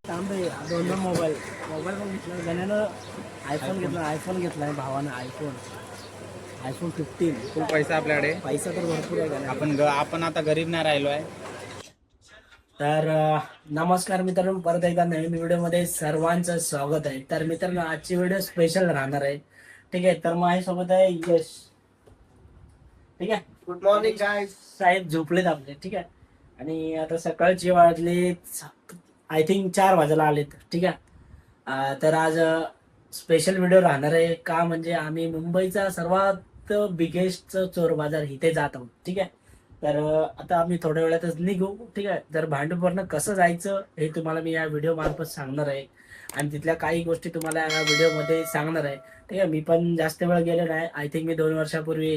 तांबे दोन mobile mobile पण घेतला गण्यानं. आयफोन घेतलाय भावानं. आयफोन 15. फुल पैसा आपल्याकडे. पैसा तर भरपूर आहे गण्या. आपण आता गरीब नाही राहिलो आहे. तर नमस्कार मित्रांनो, परत एकदा नवीन व्हिडिओमध्ये सर्वांचं स्वागत आहे. तर मित्रांनो, आजची व्हिडिओ स्पेशल राहणार आहे. ठीक आहे, तर माझ्यासोबत आहे यश. ठीक आहे, गुड मॉर्निंग गाईज. साहेब झोपलेत आपले. ठीक आहे, आणि आता सकाळची वाजले आय थिंक 4 वाजायला आलेत. ठीक आहे, तर आज स्पेशल व्हिडिओ राहणार आहे. का म्हणजे आम्ही मुंबईचा सर्वात बिगेस्ट चोर बाजार इथे जात आहोत. ठीक आहे, तर आता आम्ही थोड्या वेळातच निघू. ठीक आहे, तर भांडूपवरनं कसं जायचं हे तुम्हाला मी या व्हिडिओ मार्फत सांगणार आहे, आणि तिथल्या काही गोष्टी तुम्हाला या व्हिडिओमध्ये सांगणार आहे. ठीक आहे, मी पण जास्त वेळ गेलो नाही. आय थिंक मी 2 वर्षापूर्वी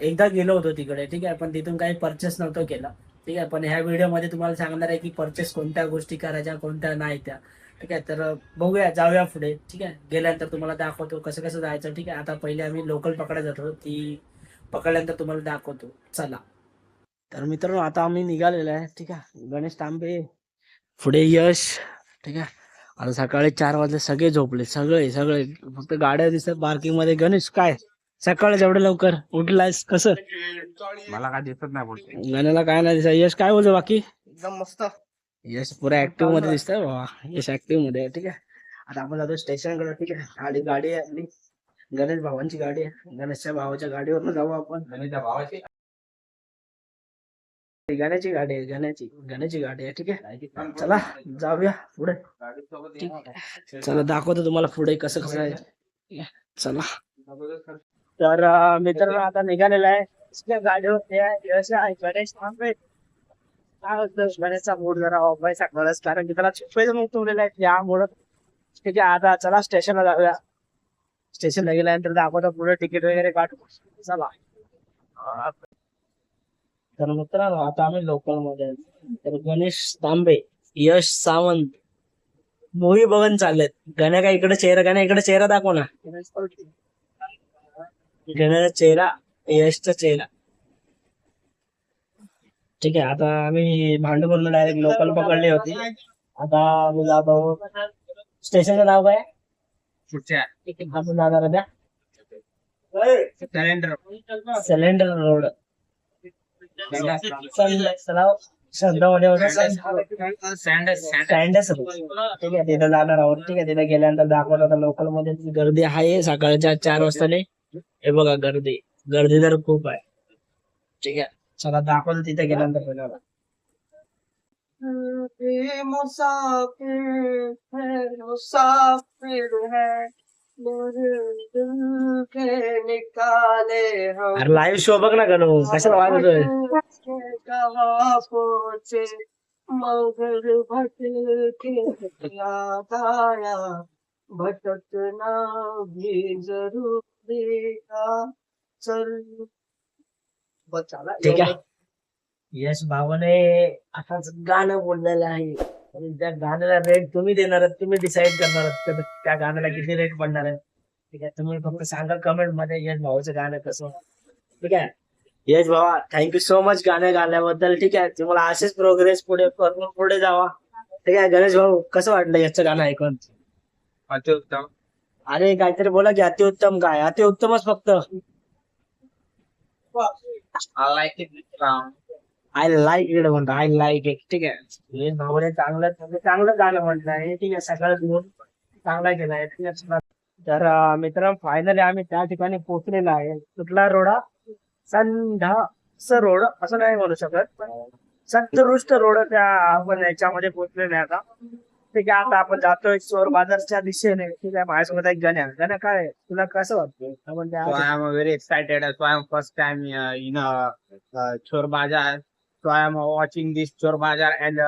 एकदा गेलो होतो तिकडे. ठीक आहे, पण तिथून काही परचेस नव्हतं केला. ठीक आहे, पण ह्या व्हिडिओमध्ये तुम्हाला सांगणार आहे की परचेस कोणत्या गोष्टी करायच्या, कोणत्या नाही त्या. ठीक आहे, तर बघूया, जाऊया पुढे. ठीक आहे, गेल्यानंतर तुम्हाला दाखवतो कसं कसं जायचं. ठीक आहे, आता पहिले आम्ही लोकल पकडायला जातो, ती पकडल्यानंतर तुम्हाला दाखवतो. चला. तर मित्रांनो, आता आम्ही निघालेलो आहे. ठीक आहे, गणेश तांबे पुढे, यश. ठीक आहे, आता सकाळी 4 वाजले, सगळे झोपले. सगळे सगळे फक्त गाड्या दिसतात पार्किंग मध्ये. गणेश, काय सकाळ एवढं लवकर उठलायस? कसं? मला काय दिसत नाही बोलते. गण्याला काय नाही दिसत. यश काय बोलतो बाकी? एकदम मस्त. यश पुरा ऍक्टिव्ह मध्ये दिसतंय बाबा. यश ऍक्टिव्ह मध्ये आहे. ठीक आहे, आता आपण जातो स्टेशन कडे. ठीक आहे, गाडी आहे आपली, गणेश भावांची गाडी आहे. गणेशच्या भावाच्या गाडीवरनं जाऊ आपण. भावाची गण्याची गाडी आहे, गण्याची गाडी आहे. ठीक आहे, चला जाऊया पुढे. ठीक आहे, चला दाखवतो तुम्हाला पुढे कसं कसं आहे. ठीक आहे, चला. तर मित्रांनो, आता निघालेला आहे. गाडीवर यश आहे, गणेश थांबे. काय होतं, गणेशचा मूड जरा ऑफ आहे सकाळच, कारण की त्याला झोपेच मूड ठेवलेला आहे यामुळं. ठीक आहे, आता चला स्टेशनला जाऊया. स्टेशनला गेल्यानंतर दाखवतो पुढे तिकीट वगैरे काढू. चला. तर मित्रांनो, आता आम्ही लोकल मध्ये आहे. तर गणेश तांबे, यश सावंत मूवी बघून चाललेत. गण्या काय इकडे चेहरा दाखव ना. गण्याचा चेहरा, यशचा चेहरा. ठीक आहे, आता आम्ही भांडूपवरून डायरेक्ट लोकल पकडली होती. आता आम्ही जातो. स्टेशनचं नाव काय? पुढच्या आपण जाणार आहे त्या सिलेंडर रोड. सँडस रोड. ठीक आहे, तिथे जाणार आहोत. ठीक आहे, तिथे गेल्यानंतर दाखवत होता लोकल मध्ये गर्दी आहे सकाळच्या 4 वाजता. हे बघा, गर्दी तर खूप आहे. ठीक आहे, चला दाखवतो तिथे गेल्यानंतर पहिला. अरे लाईव्ह शो बघ ना गणू, कशाला वाजवतोय? भटकना भी जरूरी का. चल. ठीक आहे, यश भावाने आता गाणं बोललेलं आहे, आणि त्या गाण्याला रेट तुम्ही देणार आहात, तुम्ही डिसाईड करणार आहात तर त्या गाण्याला किती रेट पडणार आहे. ठीक आहे, तुम्ही फक्त सांगा कमेंट मध्ये यश भावाचं गाणं कसं. ठीक आहे, यश भावा, थँक्यू सो मच गाणं गाण्याबद्दल. ठीक आहे, तुम्हाला असेच प्रोग्रेस पुढे जावा. ठीक आहे, गणेश भाऊ, कसं वाटलं याचं गाणं ऐकून? अतिउत्तम. अरे काहीतरी बोला की. अतिउत्तम काय? अतिउत्तमच फक्त. I like it. I like it म्हणतो, आय लाईक इट. ठीक आहे, यश भाऊने चांगलं गाणं म्हटलं आहे. ठीक आहे, सकाळच मूड चांगला केलाय. ठीक आहे, तर मित्रांनो, फायनली आम्ही त्या ठिकाणी पोहोचलेला आहे. कुठला रोड हा? संडास रोड असं नाही म्हणू शकत, पण संतरुष्ट रोड त्या आपण याच्यामध्ये पोहोचलेले आहे आता. ठीक आहे, आता आपण जातोय चोर बाजारच्या दिशेने. ठीक आहे, माझ्यासोबत एक गण्या. काय तुला कसं वाटतं? So I am very excited. So I am first time in Chor Bazaar. So I am watching this Chor Bazaar and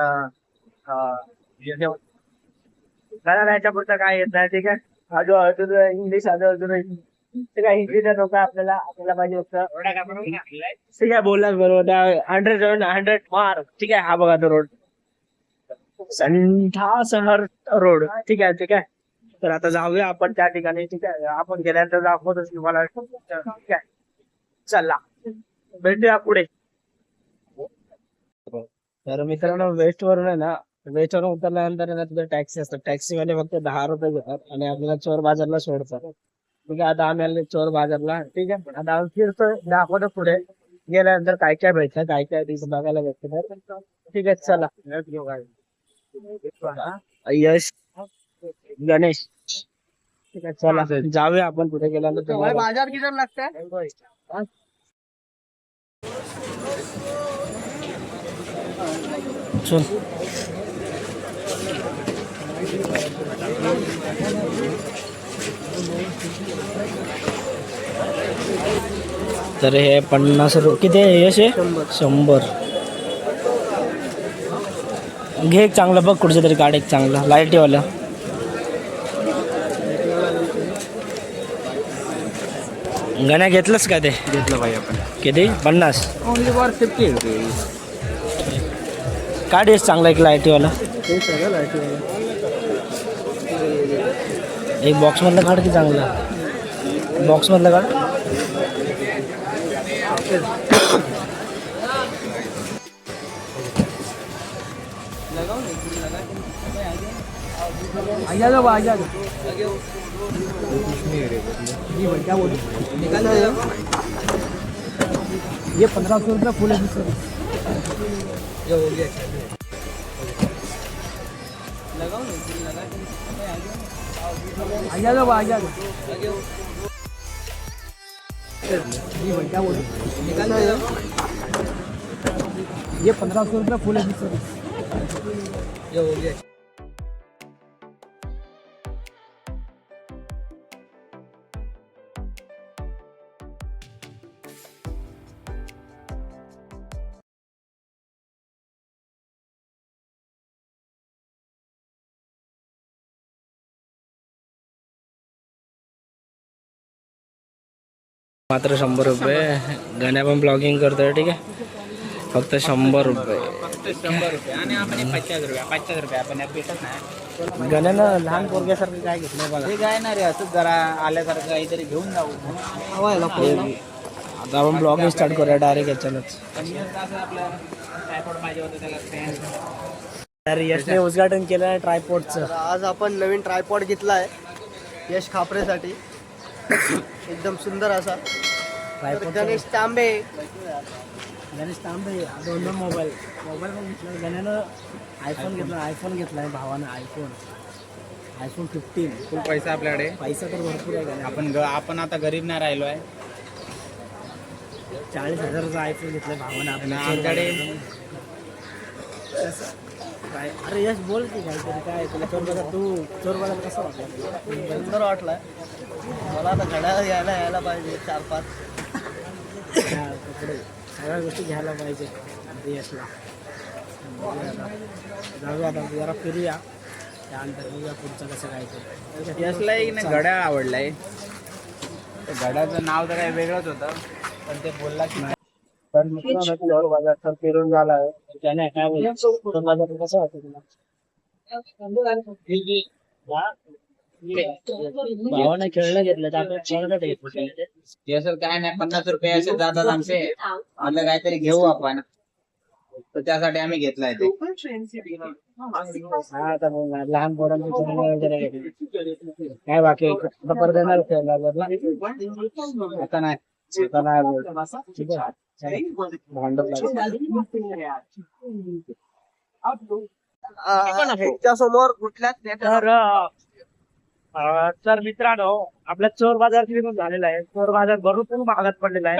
याच्या पुढचं काय येत नाही. ठीक आहे, अजून इंग्लिश अजून. ठीक आहे, हिंदीचा लोक आपल्याला पाहिजे होतं. ठीक आहे, बोललाच बरोबर. 100 मार्क. ठीक आहे, हा बघा तो रोड, संडास रोड. ठीक आहे, ठीक आहे, तर आता जाऊया आपण त्या ठिकाणी. ठीक आहे, आपण गेल्यानंतर दाखवतो तुम्हाला. ठीक आहे, चला भेटूया पुढे. तर मित्रांनो, वेस्ट वरून आहे ना याच्यावर उतरल्यानंतर आहे ना तिथे टॅक्सी असतात, टॅक्सीवाले फक्त 10 रुपये घेतात आणि आपल्याला चोर बाजारला सोडतात. ठीक आहे, आता आम्ही आलो चोर बाजारला. ठीक आहे, आता आम्ही फिरतोय, दाखवतो पुढे गेल्यानंतर काय काय भेटतं, काय काय तिथं बघायला भेटतं. तर ठीक आहे, चला. यश, गणेश, ठीक आहे चला जाऊया आपण पुढे गेल्यानंतर. बाजार किधर लगता है? चल. तर हे 50 रुपये किती आहे यश? 100. घे एक चांगला, बघ कुठच्या तरी काढ एक चांगला लाईटीवाला. गण्या घेतलंच का ते? घेतलं भाई आपण. किती? 50. Only for 50 rupees. काढ एक चांगला एक लाईटीवाला. एक बॉक्स मधलं काढ की चांगला, बॉक्स मधलं काढ. ये 1500 रुपये फुल है सर. ये हो गया. लगाओ ना, लगा के आइए लो, आइए जी भाई क्या बोलो, निकाल दो. ये 1500 रुपये फुल है सर. ये हो गया. मात्र 100 रुपये. गाण्या पण ब्लॉगिंग करतोय. ठीक आहे, फक्त 100 रुपये. फक्त 100 रुपये आणि आपण 50 रुपये. 50 रुपये आपण भेटत नाही. गाण्यानं लहान पोरग्यासारखं काय घेतलंय बघा. हे काय ना रे, असंच जरा आल्यासारखं काहीतरी घेऊन जाऊ. आता आपण ब्लॉगिंग स्टार्ट करूया डायरेक्ट याच्यानंच. आपल्याला ट्रायपॉड पाहिजे होतं, त्याला स्टँड. तर यशने उद्घाटन केलं आहे ट्रायपॉडचं. आज आपण नवीन ट्रायपॉड घेतला आहे यश खापरेसाठी. एकदम सुंदर असा. ट्रायपॉड गणेश तांबे, गणेश तांबे. दोन मोबाईल पण घेतला गाण्यानं. आयफोन घेतला आहे भावानं. आयफोन 15. खूप पैसा आपल्याकडे. पैसा तर भरपूर आहे गाण्या. आपण आता गरीब नाही राहिलो आहे. 40,000चा आयफोन घेतलाय भावानं आणि आपल्या. आमच्याकडे काय अरे यश बोल की काहीतरी. काय तुला चोर बाजार कसं वाटलं? सुंदर वाटलाय मला. आता घड्याळ यायला पाहिजे 4-5. कपडे सगळ्या गोष्टी घ्यायला पाहिजे यशला. जाऊया आता जरा फिरूया, त्यानंतर बघूया पुढचं कसं काय ते. यशला एक ना घड्याळ आवडलाय. घड्याचं नाव तर काही वेगळंच होतं, पण ते बोलला की नाही. तर मित्रांनो चोर बाजार तर फिरून झाला आहे. त्याने काय बोलतो चोर बाजार कसं वाटतं तुला? भावाने खेळणं घेतलं तर आपण कोणाला घेतलं? यश काय नाही, 50 रुपये असे जातात आमचे. आपलं काहीतरी घेऊ आपण, तर त्यासाठी आम्ही घेतलाय ते. हा आता बोलणार लहान पोरांची खेळणं वगैरे घेतली. काय बाकी परत येणार खेळला आता नाही. आता नाही बोलत. ठीक आहे. भांडण ह्याच्या समोर कुठल्याच तर मित्रांनो आपल्या चोर बाजार फिरून झालेला आहे. चोर बाजार भरपूर भागात पडलेला आहे.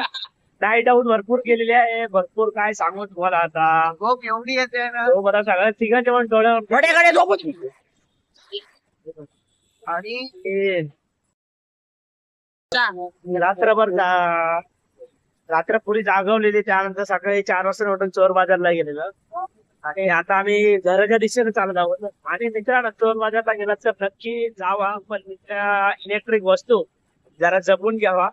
नाईट आऊट भरपूर केलेली आहे. भरपूर काय सांगू तुम्हाला आता. झोप एवढी येते ना. तो बघा सगळ्या तिघांच्या पण डोळ्यावर झोपच. आणि रात्रभर रात्रपुरी जागवलेली. त्यानंतर सकाळी 4 वाजता उठून चोर बाजारला गेलेलं. आणि आता आम्ही घराच्या दिशेने चालत आहोत. आणि मित्रांनो चोर बाजारला गेला तर नक्की जावा, पण इलेक्ट्रिक वस्तू जरा जपून घ्यावा.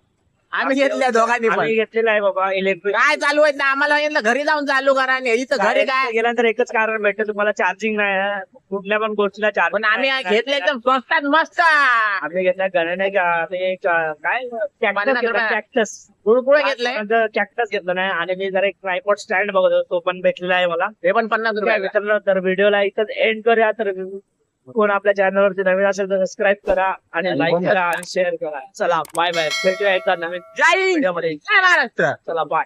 आम्ही घेतल्या दोघांनी पण आम्ही घेतलेला आहे बाबा इलेक्ट्रिक. काय चालू आहे ना आम्हाला यांना घरी जाऊन चालू करा आणि इथं घरी काय गेल्यानंतर एकच कारण भेटतं तुम्हाला, चार्जिंग नाही आहे. कुठल्या पण गोष्टीला चार्जिंग. पण आम्ही घेतले एकदम स्वस्तात मस्त आम्ही घेतल्या गणने नाही का ते एक काय पन्नास रुपये. कॅक्टस कुळकुळ घेतलंय कॅक्टस घेतलं नाही. आणि मी जरा एक ट्रायपॉड स्टँड बघत होतो, तो पण भेटलेला आहे मला. हे पण 50 रुपये मित्रांनो, तर व्हिडिओला इथं एंड करूया. तर कोण आपल्या चॅनलवरती नवीन असेल तर सबस्क्राईब करा आणि लाईक करा आणि शेअर करा. चला बाय बाय, भेटूया एका नवीन जय हिंद व्हिडिओ मध्ये. जय महाराष्ट्र. चला बाय.